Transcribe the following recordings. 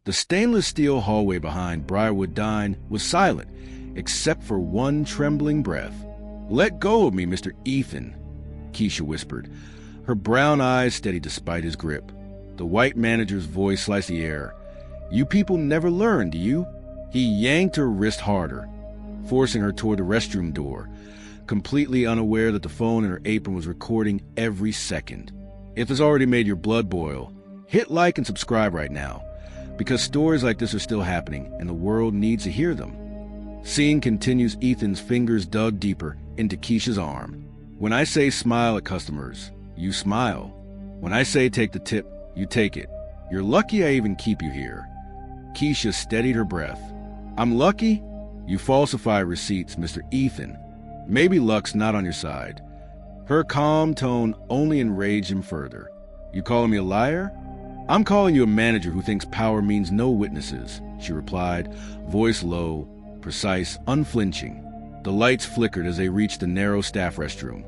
The stainless steel hallway behind Briarwood Dine was silent, except for one trembling breath. "Let go of me, Mr. Ethan," Keisha whispered, her brown eyes steady despite his grip. The white manager's voice sliced the air. "You people never learn, do you?" He yanked her wrist harder, forcing her toward the restroom door, completely unaware that the phone in her apron was recording every second. If it's already made your blood boil, hit like and subscribe right now, because stories like this are still happening and the world needs to hear them. Scene continues. Ethan's fingers dug deeper into Keisha's arm. "When I say smile at customers, you smile. When I say take the tip, you take it. You're lucky I even keep you here." Keisha steadied her breath. "I'm lucky? You falsify receipts, Mr. Ethan. Maybe luck's not on your side." Her calm tone only enraged him further. "You calling me a liar?" "I'm calling you a manager who thinks power means no witnesses," she replied, voice low, precise, unflinching. The lights flickered as they reached the narrow staff restroom.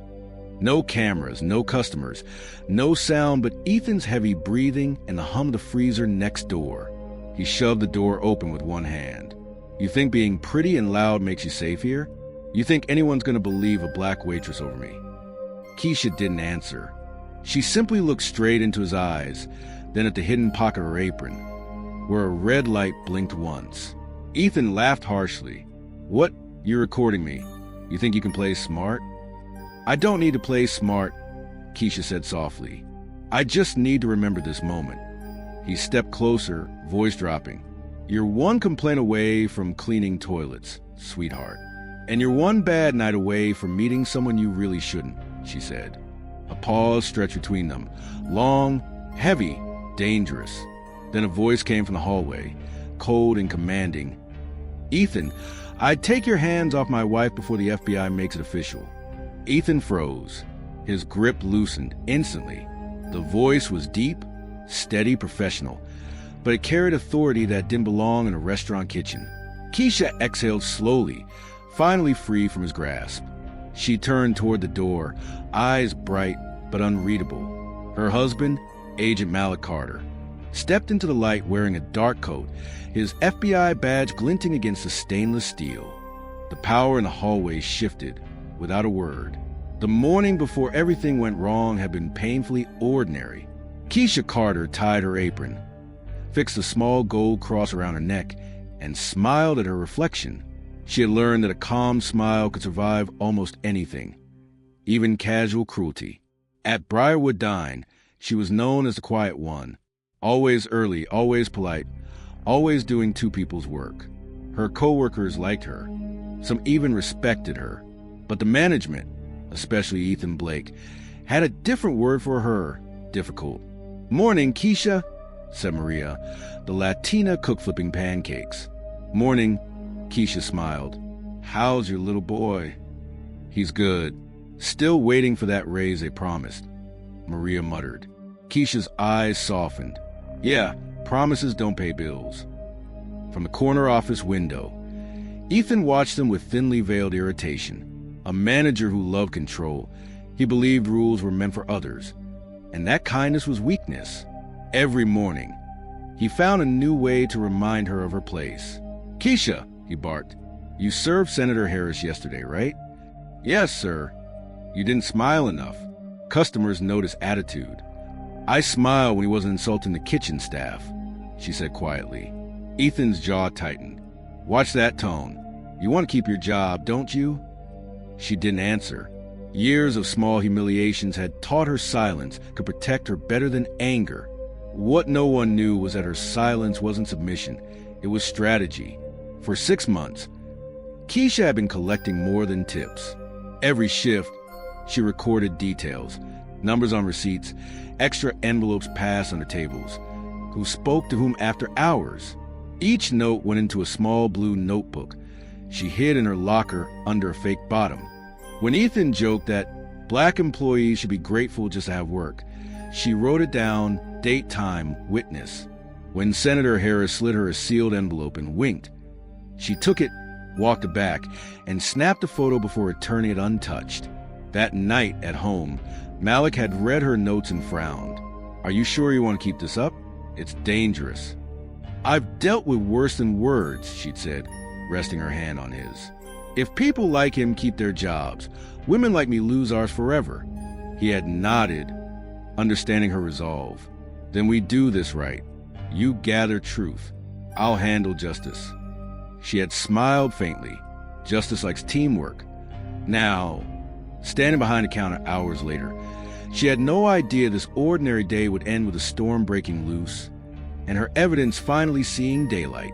No cameras, no customers, no sound but Ethan's heavy breathing and the hum of the freezer next door. He shoved the door open with one hand. "You think being pretty and loud makes you safe here? You think anyone's going to believe a black waitress over me?" Keisha didn't answer. She simply looked straight into his eyes, then at the hidden pocket of her apron, where a red light blinked once. Ethan laughed harshly. "What? You're recording me. You think you can play smart?" "I don't need to play smart," Keisha said softly. "I just need to remember this moment." He stepped closer, voice dropping. "You're one complaint away from cleaning toilets, sweetheart. And you're one bad night away from meeting someone you really shouldn't," she said. A pause stretched between them. Long, heavy, dangerous. Then a voice came from the hallway, cold and commanding. "Ethan, I'd take your hands off my wife before the FBI makes it official." Ethan froze. His grip loosened instantly. The voice was deep, steady, professional, but it carried authority that didn't belong in a restaurant kitchen. Keisha exhaled slowly, finally free from his grasp. She turned toward the door, eyes bright but unreadable. Her husband, Agent Malik Carter, stepped into the light wearing a dark coat, his FBI badge glinting against the stainless steel. The power in the hallway shifted, without a word. The morning before everything went wrong had been painfully ordinary. Keisha Carter tied her apron, fixed a small gold cross around her neck, and smiled at her reflection. She had learned that a calm smile could survive almost anything, even casual cruelty. At Briarwood Dine, she was known as the quiet one, always early, always polite, always doing two people's work. Her co-workers liked her. Some even respected her. But the management, especially Ethan Blake, had a different word for her: difficult. "Morning, Keisha," said Maria, the Latina cook flipping pancakes. "Morning," Keisha smiled. "How's your little boy?" "He's good. Still waiting for that raise they promised," Maria muttered. Keisha's eyes softened. "Yeah, promises don't pay bills." From the corner office window, Ethan watched them with thinly veiled irritation. A manager who loved control, he believed rules were meant for others, and that kindness was weakness. Every morning, he found a new way to remind her of her place. "Keisha," he barked, "you served Senator Harris yesterday, right?" "Yes, sir." "You didn't smile enough. Customers notice attitude." "I smiled when he wasn't insulting the kitchen staff," she said quietly. Ethan's jaw tightened. "Watch that tone. You want to keep your job, don't you?" She didn't answer. Years of small humiliations had taught her silence could protect her better than anger. What no one knew was that her silence wasn't submission. It was strategy. For 6 months, Keisha had been collecting more than tips. Every shift, she recorded details, numbers on receipts, extra envelopes passed under tables, who spoke to whom after hours. Each note went into a small blue notebook she hid in her locker under a fake bottom. When Ethan joked that black employees should be grateful just to have work, she wrote it down, date, time, witness. When Senator Harris slid her a sealed envelope and winked, she took it, walked it back, and snapped a photo before returning it untouched. That night at home, Malik had read her notes and frowned. "Are you sure you want to keep this up? It's dangerous." "I've dealt with worse than words," she'd said, resting her hand on his. "If people like him keep their jobs, women like me lose ours forever." He had nodded, understanding her resolve. "Then we do this right. You gather truth. I'll handle justice." She had smiled faintly. Justice likes teamwork. Now, standing behind a counter hours later, she had no idea this ordinary day would end with a storm breaking loose, and her evidence finally seeing daylight.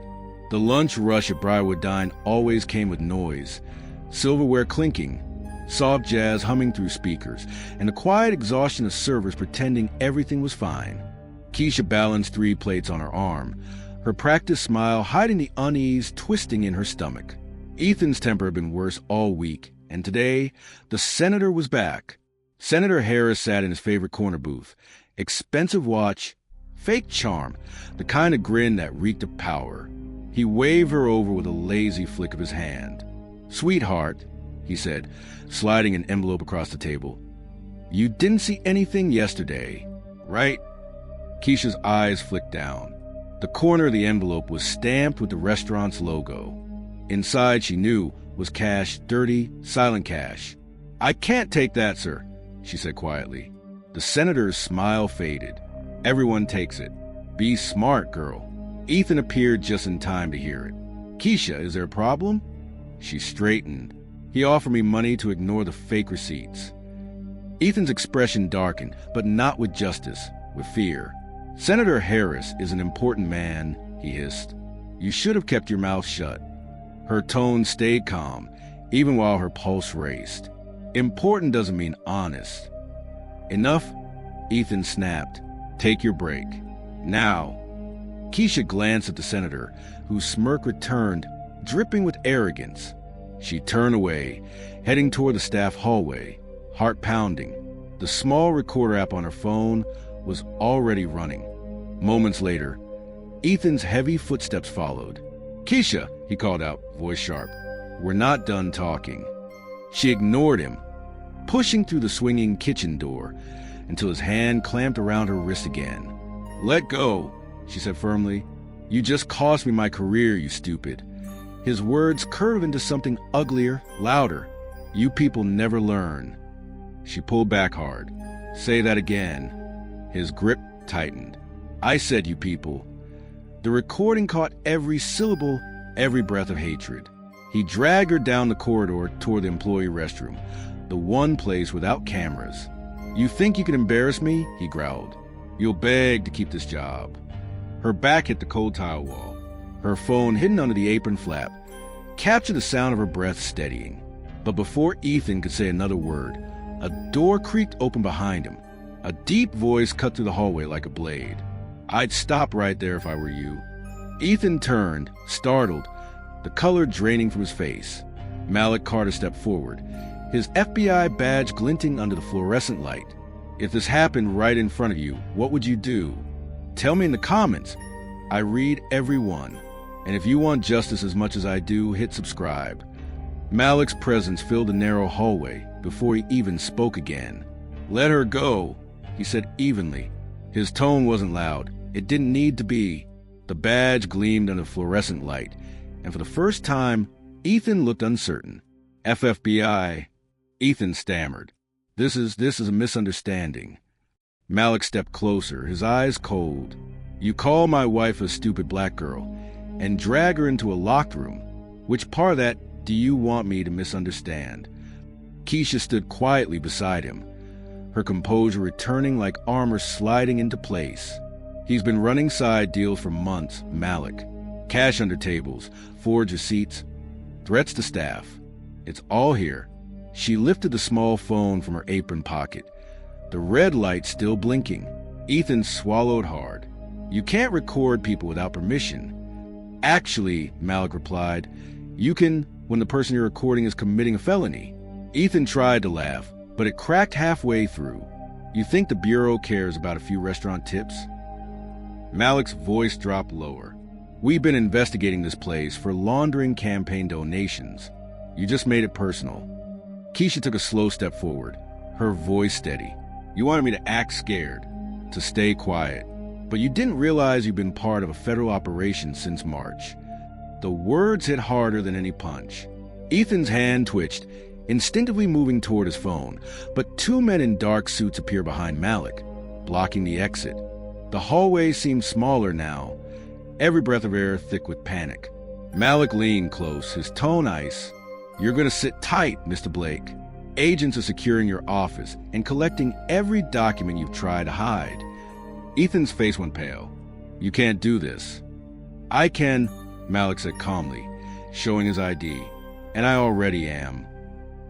The lunch rush at Briarwood Dine always came with noise, silverware clinking, soft jazz humming through speakers, and the quiet exhaustion of servers pretending everything was fine. Keisha balanced 3 plates on her arm, her practiced smile hiding the unease twisting in her stomach. Ethan's temper had been worse all week, and today, the senator was back. Senator Harris sat in his favorite corner booth. Expensive watch, fake charm, the kind of grin that reeked of power. He waved her over with a lazy flick of his hand. "Sweetheart," he said, sliding an envelope across the table. "You didn't see anything yesterday, right?" Keisha's eyes flicked down. The corner of the envelope was stamped with the restaurant's logo. Inside, she knew, was cash, dirty, silent cash. "I can't take that, sir," she said quietly. The senator's smile faded. "Everyone takes it. Be smart, girl." Ethan appeared just in time to hear it. "Keisha, is there a problem?" She straightened. "He offered me money to ignore the fake receipts." Ethan's expression darkened, but not with justice, with fear. "Senator Harris is an important man," he hissed. "You should have kept your mouth shut." Her tone stayed calm, even while her pulse raced. "Important doesn't mean honest." "Enough," Ethan snapped. "Take your break. Now." Keisha glanced at the senator, whose smirk returned, dripping with arrogance. She turned away, heading toward the staff hallway, heart pounding. The small recorder app on her phone was already running. Moments later, Ethan's heavy footsteps followed. "Keisha," he called out, voice sharp. "We're not done talking." She ignored him, pushing through the swinging kitchen door until his hand clamped around her wrist again. "Let go," she said firmly. "You just cost me my career, you stupid." His words curved into something uglier, louder. "You people never learn." She pulled back hard. "Say that again." His grip tightened. "I said you people." The recording caught every syllable, every breath of hatred. He dragged her down the corridor toward the employee restroom, the one place without cameras. "You think you can embarrass me?" he growled. "You'll beg to keep this job." Her back hit the cold tile wall. Her phone, hidden under the apron flap, captured the sound of her breath steadying. But before Ethan could say another word, a door creaked open behind him. A deep voice cut through the hallway like a blade. "I'd stop right there if I were you." Ethan turned, startled, the color draining from his face. Malik Carter stepped forward, his FBI badge glinting under the fluorescent light. "If this happened right in front of you, what would you do? Tell me in the comments. I read every one. And if you want justice as much as I do, hit subscribe." Malik's presence filled the narrow hallway before he even spoke again. "Let her go," he said evenly. His tone wasn't loud. It didn't need to be. The badge gleamed under fluorescent light, and for the first time, Ethan looked uncertain. "FFBI." Ethan stammered. This is a misunderstanding." Malik stepped closer, his eyes cold. "You call my wife a stupid black girl and drag her into a locked room. Which part of that do you want me to misunderstand?" Keisha stood quietly beside him, her composure returning like armor sliding into place. "He's been running side deals for months, Malik. Cash under tables, forged receipts, threats to staff. It's all here." She lifted the small phone from her apron pocket, the red light still blinking. Ethan swallowed hard. "You can't record people without permission." "Actually," Malik replied, "you can when the person you're recording is committing a felony." Ethan tried to laugh, but it cracked halfway through. "You think the Bureau cares about a few restaurant tips?" Malik's voice dropped lower. "We've been investigating this place for laundering campaign donations. You just made it personal." Keisha took a slow step forward, her voice steady. "You wanted me to act scared, to stay quiet. But you didn't realize you've been part of a federal operation since March. The words hit harder than any punch. Ethan's hand twitched, instinctively moving toward his phone, but two men in dark suits appear behind Malik, blocking the exit. The hallway seemed smaller now, every breath of air thick with panic. Malik leaned close, his tone ice. "You're going to sit tight, Mr. Blake. Agents are securing your office and collecting every document you've tried to hide." Ethan's face went pale. "You can't do this." "I can," Malik said calmly, showing his ID. "And I already am."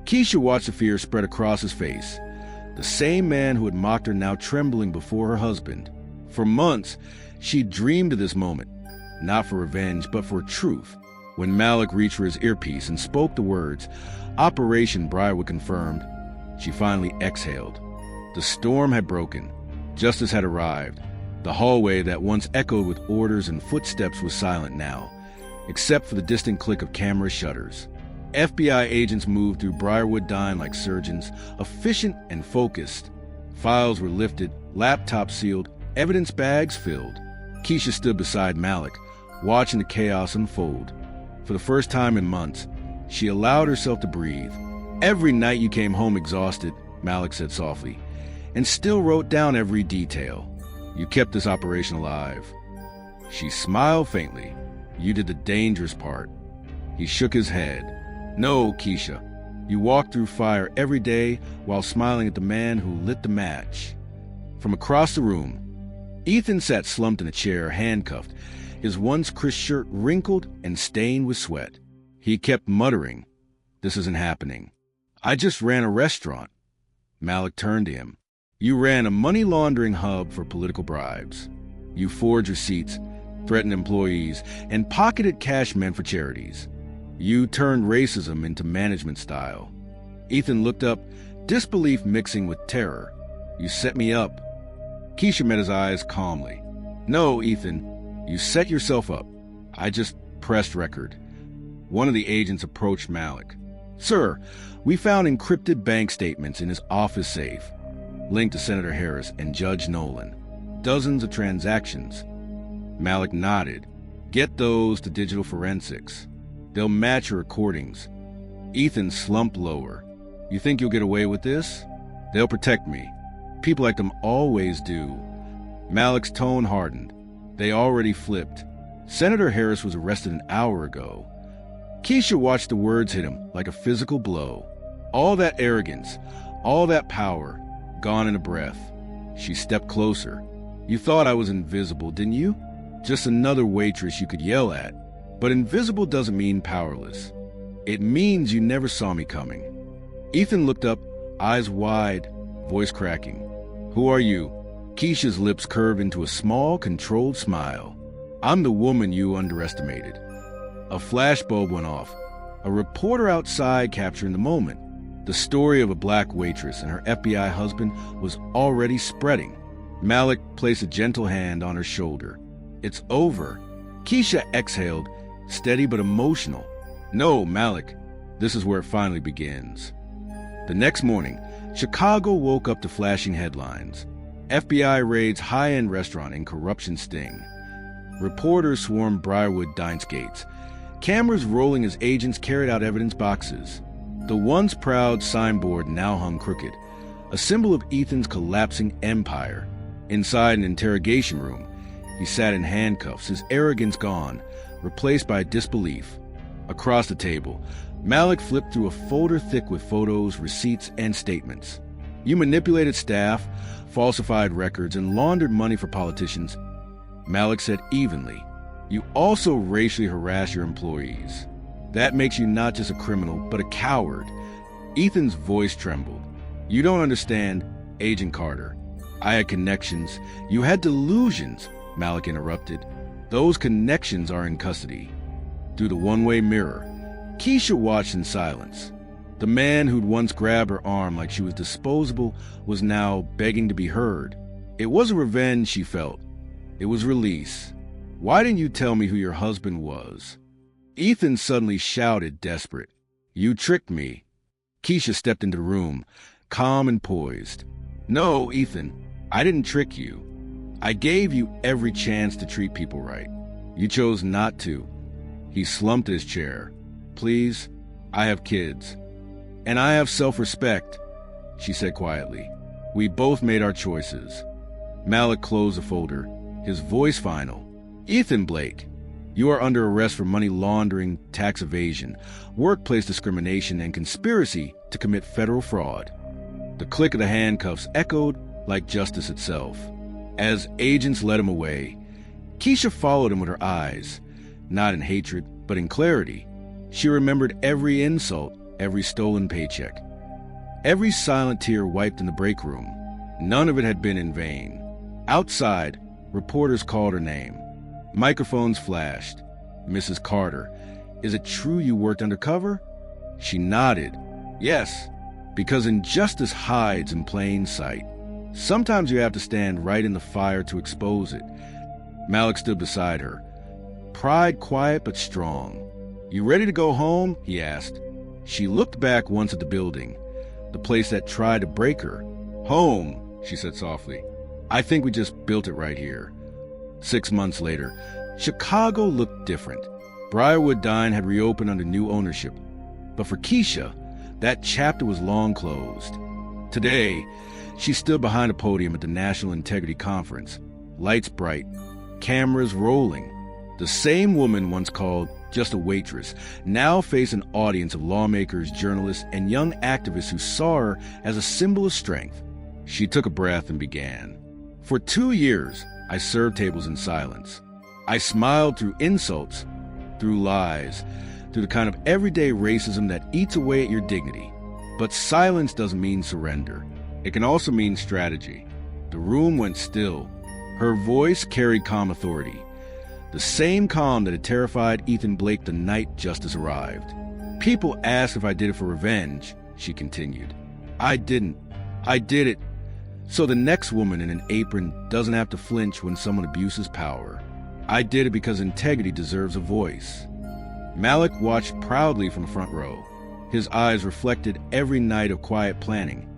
Keisha watched the fear spread across his face. The same man who had mocked her now trembling before her husband. For months, she dreamed of this moment, not for revenge, but for truth. When Malik reached for his earpiece and spoke the words, "Operation Bribe" confirmed, she finally exhaled. The storm had broken. Justice had arrived. The hallway that once echoed with orders and footsteps was silent now, except for the distant click of camera shutters. FBI agents moved through Briarwood Dine like surgeons, efficient and focused. Files were lifted, laptops sealed, evidence bags filled. Keisha stood beside Malik, watching the chaos unfold. For the first time in months, she allowed herself to breathe. "Every night you came home exhausted," Malik said softly, "and still wrote down every detail. You kept this operation alive." She smiled faintly. "You did the dangerous part." He shook his head. "No, Keisha. You walked through fire every day while smiling at the man who lit the match." From across the room, Ethan sat slumped in a chair, handcuffed, his once crisp shirt wrinkled and stained with sweat. He kept muttering, "This isn't happening. I just ran a restaurant." Malik turned to him. "You ran a money laundering hub for political bribes. You forged receipts, threatened employees, and pocketed cash meant for charities. You turned racism into management style." Ethan looked up, disbelief mixing with terror. "You set me up." Keisha met his eyes calmly. "No, Ethan, you set yourself up. I just pressed record." One of the agents approached Malik. "Sir, we found encrypted bank statements in his office safe, linked to Senator Harris and Judge Nolan. Dozens of transactions." Malik nodded. "Get those to digital forensics. They'll match your recordings." Ethan slumped lower. "You think you'll get away with this?" "They'll protect me. People like them always do." Malik's tone hardened. "They already flipped. Senator Harris was arrested an hour ago." Keisha watched the words hit him like a physical blow. All that arrogance, all that power, gone in a breath. She stepped closer. "You thought I was invisible, didn't you? Just another waitress you could yell at. But invisible doesn't mean powerless. It means you never saw me coming." Ethan looked up, eyes wide, voice cracking. "Who are you?" Keisha's lips curved into a small, controlled smile. "I'm the woman you underestimated." A flashbulb went off. A reporter outside capturing the moment. The story of a black waitress and her FBI husband was already spreading. Malik placed a gentle hand on her shoulder. "It's over." Keisha exhaled, steady but emotional. "No, Malik, this is where it finally begins." The next morning, Chicago woke up to flashing headlines. FBI raids high-end restaurant and corruption sting. Reporters swarmed Briarwood Dine's gates, cameras rolling as agents carried out evidence boxes. The once proud signboard now hung crooked, a symbol of Ethan's collapsing empire. Inside an interrogation room, he sat in handcuffs, his arrogance gone, replaced by disbelief. Across the table, Malik flipped through a folder thick with photos, receipts, and statements. "You manipulated staff, falsified records, and laundered money for politicians," Malik said evenly. "You also racially harassed your employees. That makes you not just a criminal, but a coward." Ethan's voice trembled. "You don't understand, Agent Carter. I had connections. You had delusions," Malik interrupted. "Those connections are in custody." Through the one-way mirror, Keisha watched in silence. The man who'd once grabbed her arm like she was disposable was now begging to be heard. It wasn't revenge she felt. It was release. "Why didn't you tell me who your husband was?" Ethan suddenly shouted, desperate. "You tricked me." Keisha stepped into the room, calm and poised. "No, Ethan, I didn't trick you. I gave you every chance to treat people right. You chose not to. He slumped in his chair. Please, I have kids. And I have self-respect, she said quietly. We both made our choices. Malik closed the folder, his voice final. Ethan Blake, you are under arrest for money laundering, tax evasion, workplace discrimination, and conspiracy to commit federal fraud. The click of the handcuffs echoed like justice itself. As agents led him away, Keisha followed him with her eyes, not in hatred, but in clarity. She remembered every insult, every stolen paycheck, every silent tear wiped in the break room. None of it had been in vain. Outside, reporters called her name. Microphones flashed. Mrs. Carter, is it true you worked undercover? She nodded. Yes, because injustice hides in plain sight. Sometimes you have to stand right in the fire to expose it. Malik stood beside her, pride quiet but strong. You ready to go home? He asked. She looked back once at the building, the place that tried to break her. Home, she said softly. I think we just built it right here. 6 months later, Chicago looked different. Briarwood Dine had reopened under new ownership. But for Keisha, that chapter was long closed. Today, she stood behind a podium at the National Integrity Conference, lights bright, cameras rolling. The same woman once called just a waitress now faced an audience of lawmakers, journalists, and young activists who saw her as a symbol of strength. She took a breath and began. For 2 years, I served tables in silence. I smiled through insults, through lies, through the kind of everyday racism that eats away at your dignity. But silence doesn't mean surrender. It can also mean strategy. The room went still. Her voice carried calm authority, the same calm that had terrified Ethan Blake the night justice arrived. People asked if I did it for revenge, she continued. I didn't. I did it so the next woman in an apron doesn't have to flinch when someone abuses power. I did it because integrity deserves a voice. Malik watched proudly from the front row. His eyes reflected every night of quiet planning,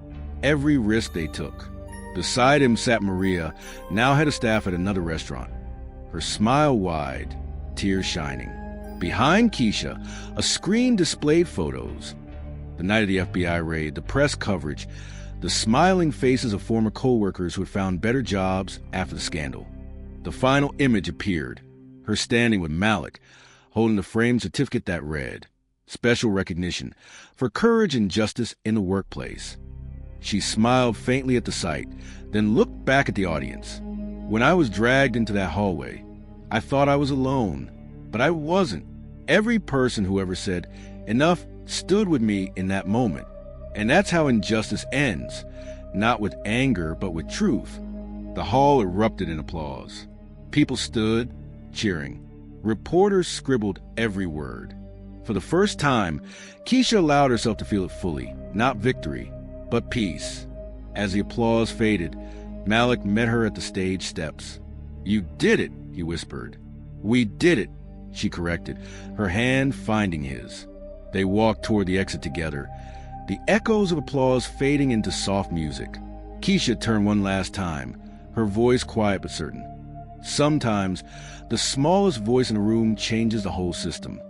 every risk they took. Beside him sat Maria, now head of staff at another restaurant, her smile wide, tears shining. Behind Keisha, a screen displayed photos. The night of the FBI raid, the press coverage, the smiling faces of former co-workers who had found better jobs after the scandal. The final image appeared, her standing with Malik, holding the framed certificate that read, Special Recognition for Courage and Justice in the Workplace. She smiled faintly at the sight, then looked back at the audience. When I was dragged into that hallway, I thought I was alone, but I wasn't. Every person who ever said, enough, stood with me in that moment. And that's how injustice ends, not with anger, but with truth. The hall erupted in applause. People stood, cheering. Reporters scribbled every word. For the first time, Keisha allowed herself to feel it fully, not victory, but peace. As the applause faded, Malik met her at the stage steps. You did it, he whispered. We did it, she corrected, her hand finding his. They walked toward the exit together, the echoes of applause fading into soft music. Keisha turned one last time, her voice quiet but certain. Sometimes, the smallest voice in a room changes the whole system.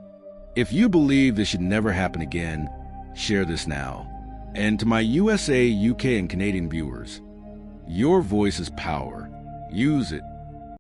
If you believe this should never happen again, share this now. And to my USA, UK, and Canadian viewers, your voice is power. Use it.